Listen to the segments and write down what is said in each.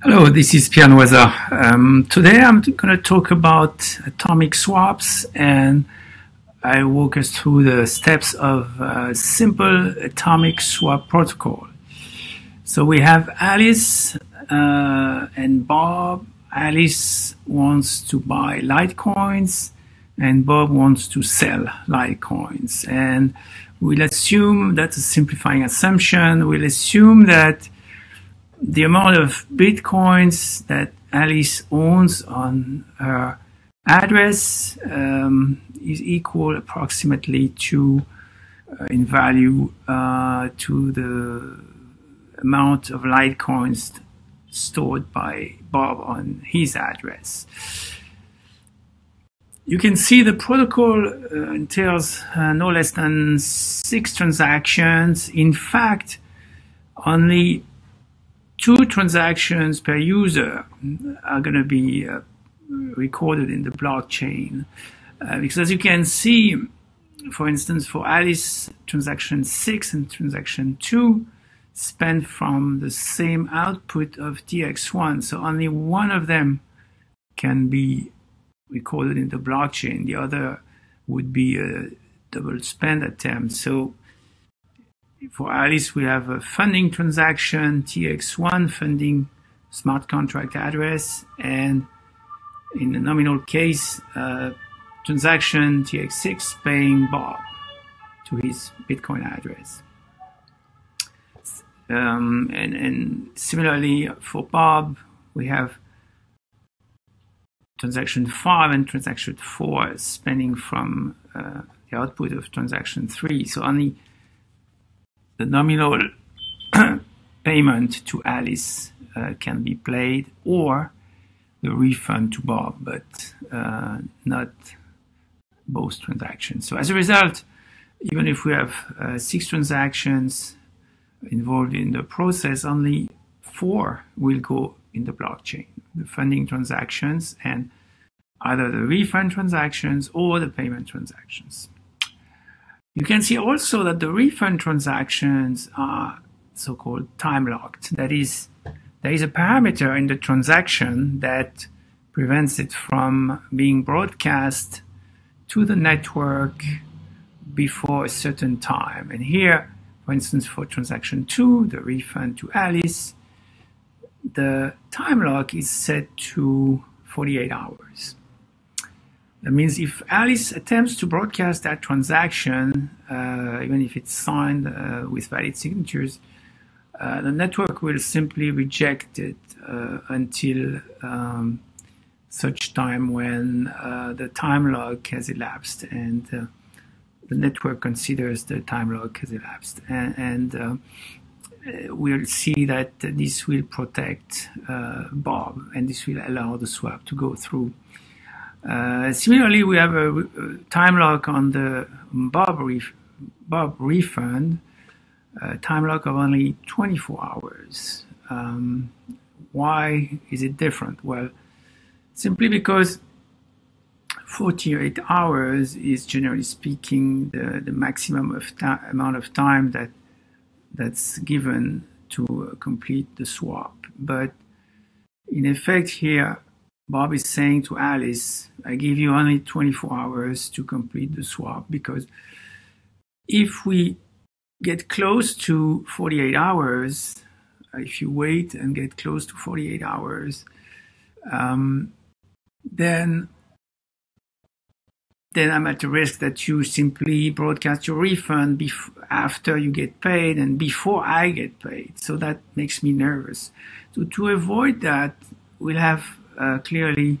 Hello, this is Pierre Noizat. Today I'm going to talk about atomic swaps, and I walk us through the steps of a simple atomic swap protocol. So we have Alice and Bob. Alice wants to buy Litecoins and Bob wants to sell Litecoins. And we'll assume, that's a simplifying assumption, we'll assume that the amount of Bitcoins that Alice owns on her address is equal approximately to, in value, to the amount of Litecoins stored by Bob on his address. You can see the protocol entails no less than 6 transactions. In fact, only 2 transactions per user are going to be recorded in the blockchain. Because as you can see, for instance, for Alice, transaction 6 and transaction 2 spend from the same output of TX1. So only one of them can be recorded in the blockchain. The other would be a double spend attempt. So for Alice, we have a funding transaction, TX1, funding smart contract address, and in the nominal case, transaction TX6 paying Bob to his Bitcoin address. And similarly for Bob, we have transaction 5 and transaction 4 spending from the output of transaction 3. So only the nominal payment to Alice can be paid, or the refund to Bob, but not both transactions. So as a result, even if we have 6 transactions involved in the process, only 4 will go in the blockchain: the funding transactions and either the refund transactions or the payment transactions. You can see also that the refund transactions are so-called time-locked. That is, there is a parameter in the transaction that prevents it from being broadcast to the network before a certain time. And here, for instance, for transaction 2, the refund to Alice, the time lock is set to 48 hours. That means if Alice attempts to broadcast that transaction, even if it's signed with valid signatures, the network will simply reject it until such time when the time lock has elapsed, and the network considers the time lock has elapsed. And we'll see that this will protect Bob, and this will allow the swap to go through. Similarly, we have a time lock on the Bob refund, time lock of only 24 hours. Why is it different? Well, simply because 48 hours is, generally speaking, the maximum of amount of time that's given to complete the swap. But in effect here, Bob is saying to Alice, I give you only 24 hours to complete the swap, because if we get close to 48 hours, if you wait and get close to 48 hours, then I'm at the risk that you simply broadcast your refund after you get paid and before I get paid. So that makes me nervous. So to avoid that, we'll have clearly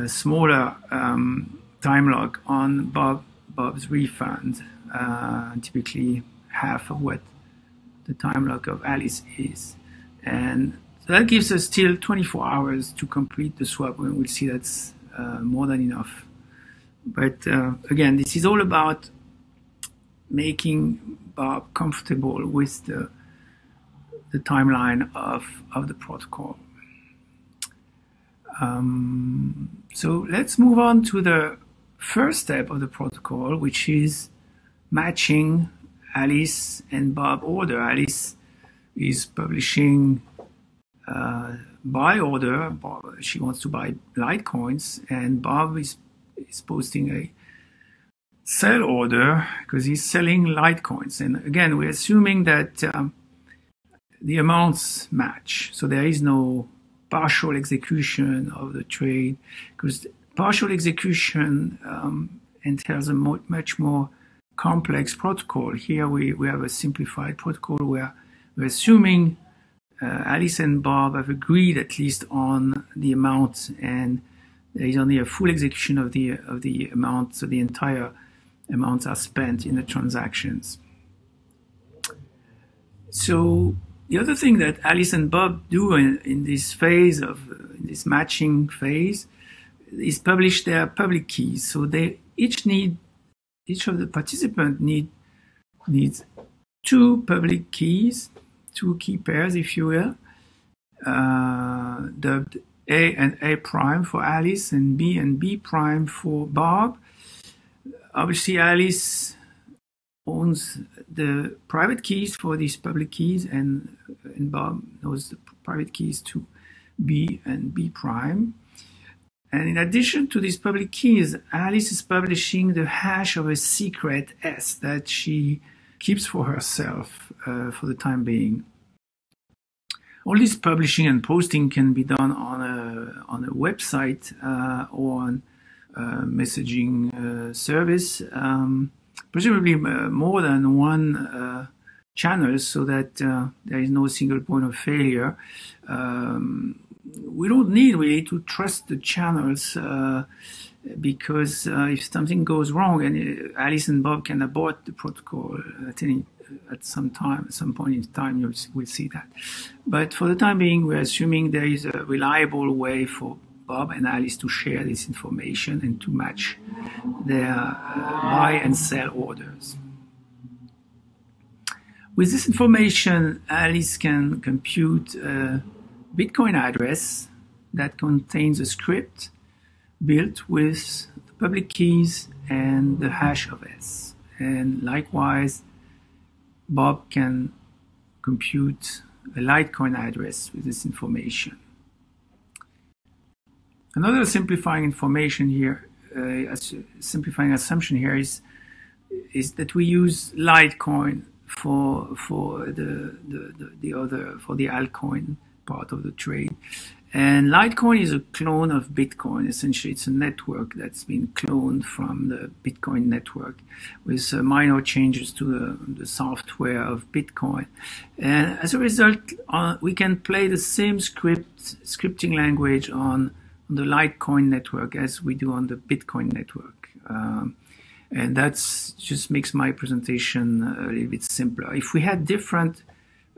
smaller time lock on Bob's refund, typically half of what the time lock of Alice is. And so that gives us still 24 hours to complete the swap, and we'll see that's more than enough. But again, this is all about making Bob comfortable with the timeline of the protocol. So let's move on to the first step of the protocol, which is matching Alice and Bob order. Alice is publishing buy order. She wants to buy Litecoins, and Bob is posting a sell order because he's selling Litecoins. And again, we're assuming that the amounts match, so there is no partial execution of the trade, because partial execution entails a much more complex protocol. Here we have a simplified protocol where we're assuming Alice and Bob have agreed at least on the amount, and there is only a full execution of the amount, so the entire amounts are spent in the transactions. So the other thing that Alice and Bob do in this phase in this matching phase is publish their public keys. So they each of the participants needs two public keys, two key pairs, if you will, dubbed A and A prime for Alice and B prime for Bob. Obviously, Alice owns the private keys for these public keys, and Bob knows the private keys to B and B prime. And in addition to these public keys, Alice is publishing the hash of a secret S that she keeps for herself for the time being. All this publishing and posting can be done on a website or on messaging service, presumably more than one channel, so that there is no single point of failure. We don't need really to trust the channels because if something goes wrong, and Alice and Bob can abort the protocol at some point in time, we'll see that. But for the time being, we're assuming there is a reliable way for Bob and Alice to share this information and to match their buy and sell orders. With this information, Alice can compute a Bitcoin address that contains a script built with the public keys and the hash of S. And likewise, Bob can compute a Litecoin address with this information. Another simplifying information here, simplifying assumption here is that we use Litecoin for the altcoin part of the trade. And Litecoin is a clone of Bitcoin. Essentially, it's a network that's been cloned from the Bitcoin network with minor changes to the software of Bitcoin. And as a result, we can play the same scripting language on the Litecoin network as we do on the Bitcoin network. And that's just makes my presentation a little bit simpler. If we had different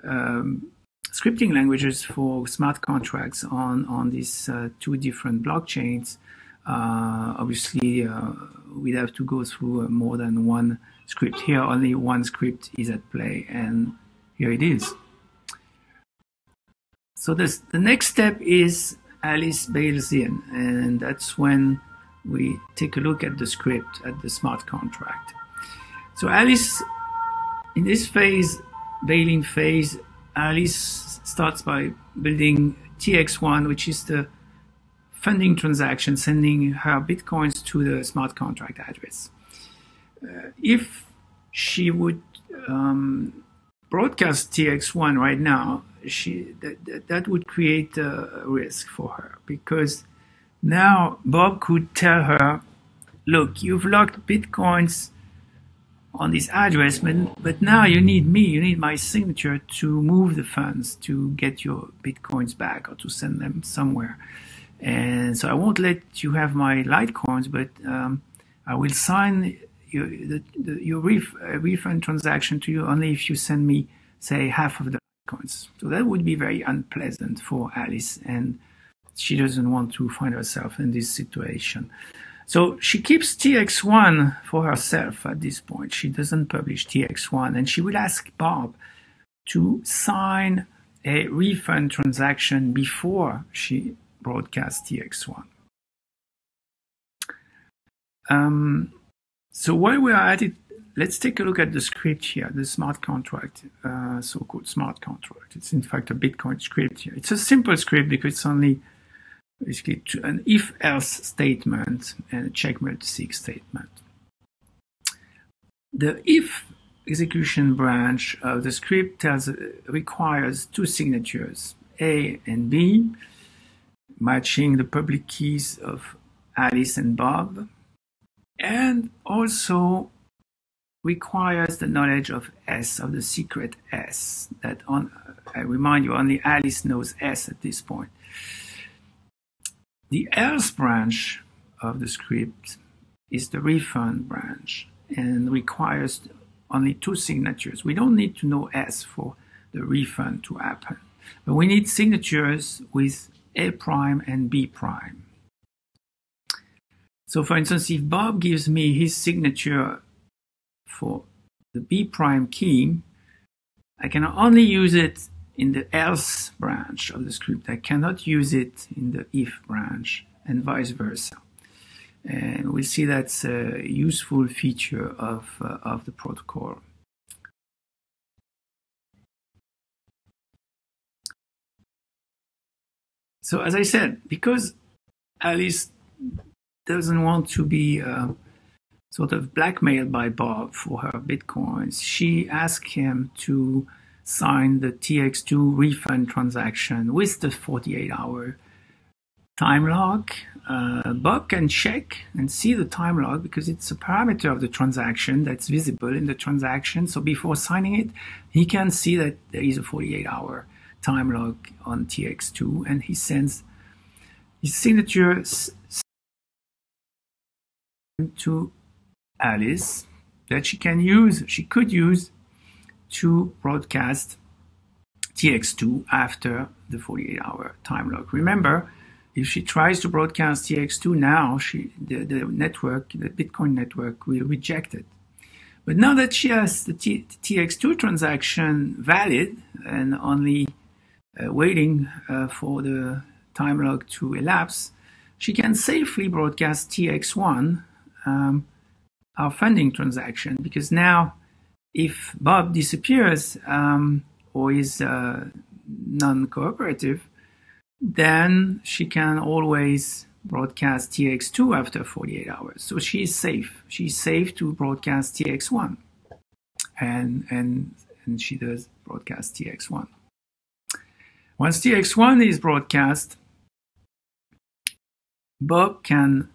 scripting languages for smart contracts on these two different blockchains, obviously we'd have to go through more than one script. Here only one script is at play, and here it is. So the next step is Alice bails in, and that's when we take a look at the script, at the smart contract. So Alice, in this phase, bail-in phase, Alice starts by building TX1, which is the funding transaction, sending her Bitcoins to the smart contract address. If she would broadcast TX1 right now, that would create a risk for her, because now Bob could tell her, look, you've locked Bitcoins on this address, but now you need my signature to move the funds, to get your Bitcoins back or to send them somewhere. And so I won't let you have my Litecoins, but I will sign your refund transaction to you only if you send me, say, half of the Litecoins. So that would be very unpleasant for Alice, and she doesn't want to find herself in this situation. So she keeps TX1 for herself at this point. She doesn't publish TX1, and she will ask Bob to sign a refund transaction before she broadcasts TX1. So while we are at it, let's take a look at the script here, the smart contract, so-called smart contract. It's in fact a Bitcoin script here. It's a simple script because it's only basically an if-else statement and a check multisig statement. The if execution branch of the script requires two signatures, A and B, matching the public keys of Alice and Bob, and also requires the knowledge of S, of the secret S, that I remind you, only Alice knows S at this point. The else branch of the script is the refund branch and requires only two signatures. We don't need to know S for the refund to happen, but we need signatures with A prime and B prime. So for instance, if Bob gives me his signature for the B prime key, I can only use it in the else branch of the script. I cannot use it in the if branch, and vice versa. And we'll see that's a useful feature of the protocol. So as I said, because Alice doesn't want to be sort of blackmailed by Bob for her Bitcoins, she asked him to sign the TX2 refund transaction with the 48-hour time log. Bob can check and see the time log because it's a parameter of the transaction that's visible in the transaction. So before signing it, he can see that there is a 48-hour time log on TX2, and he sends his signature to Alice that she could use to broadcast TX2 after the 48-hour time log. Remember, if she tries to broadcast TX2 now, the network, the Bitcoin network, will reject it. But now that she has the TX2 transaction valid and only waiting for the time log to elapse, she can safely broadcast TX1, our funding transaction, because now if Bob disappears or is non-cooperative, then she can always broadcast TX2 after 48 hours. So she is safe. She's safe to broadcast TX1. And she does broadcast TX1. Once TX1 is broadcast, Bob can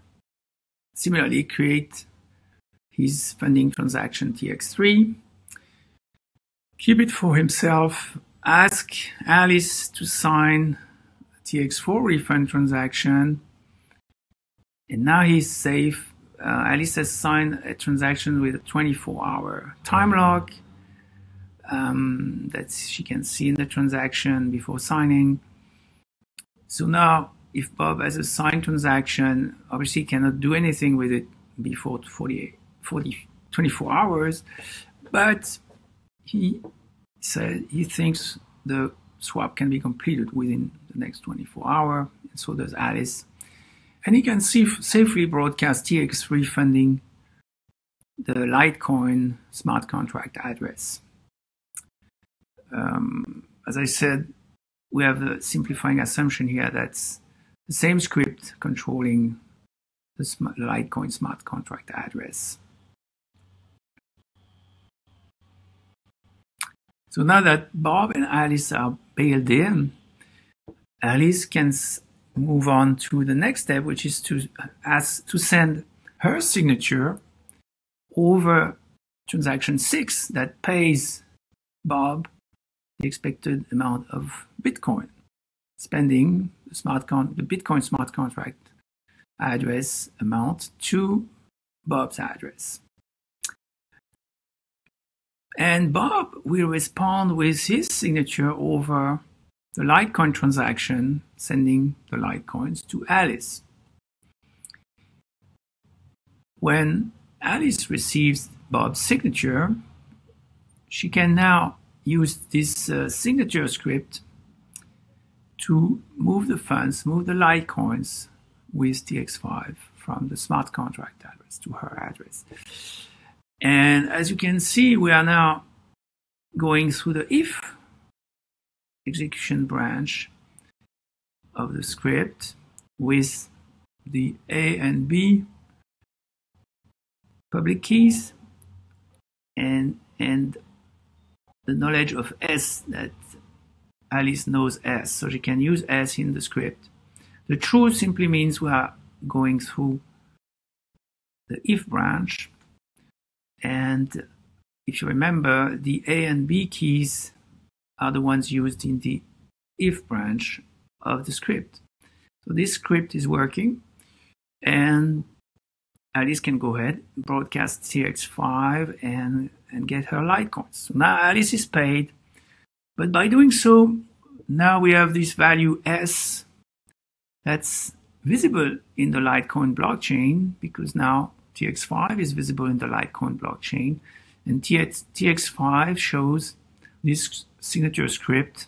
similarly create his funding transaction TX3, keep it for himself, ask Alice to sign TX4 refund transaction, and now he's safe. Alice has signed a transaction with a 24-hour time log that she can see in the transaction before signing. So now, if Bob has a signed transaction, obviously he cannot do anything with it before 24 hours, but he said he thinks the swap can be completed within the next 24 hours, and so does Alice. And he can safely broadcast TX refunding the Litecoin smart contract address. As I said, we have the simplifying assumption here that's the same script controlling the Litecoin smart contract address. So now that Bob and Alice are bailed in, Alice can move on to the next step, which is to send her signature over transaction 6 that pays Bob the expected amount of Bitcoin, spending the Bitcoin smart contract address amount to Bob's address. And Bob will respond with his signature over the Litecoin transaction, sending the Litecoins to Alice. When Alice receives Bob's signature, she can now use this signature script to move the funds, move the Litecoins with TX5 from the smart contract address to her address. And as you can see, we are now going through the if execution branch of the script with the A and B public keys and the knowledge of S, that Alice knows S, so she can use S in the script. The true simply means we are going through the if branch, and if you remember, the A and B keys are the ones used in the if branch of the script. So this script is working, and Alice can go ahead, broadcast TX5 and get her Litecoins. So now Alice is paid, but by doing so, now we have this value S that's visible in the Litecoin blockchain, because now TX5 is visible in the Litecoin blockchain, and TX5 shows this signature script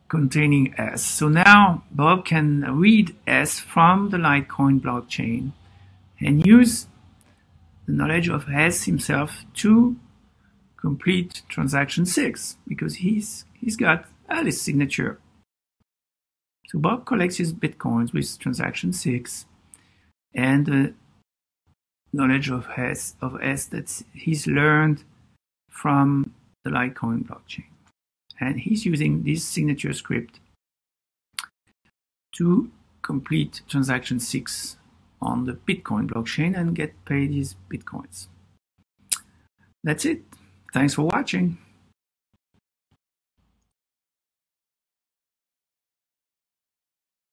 containing S. So now Bob can read S from the Litecoin blockchain and use the knowledge of S himself to complete transaction 6, because he's got Alice's signature. So Bob collects his Bitcoins with transaction 6 and the knowledge of S that he's learned from the Litecoin blockchain. And he's using this signature script to complete transaction 6 on the Bitcoin blockchain and get paid his Bitcoins. That's it. Thanks for watching.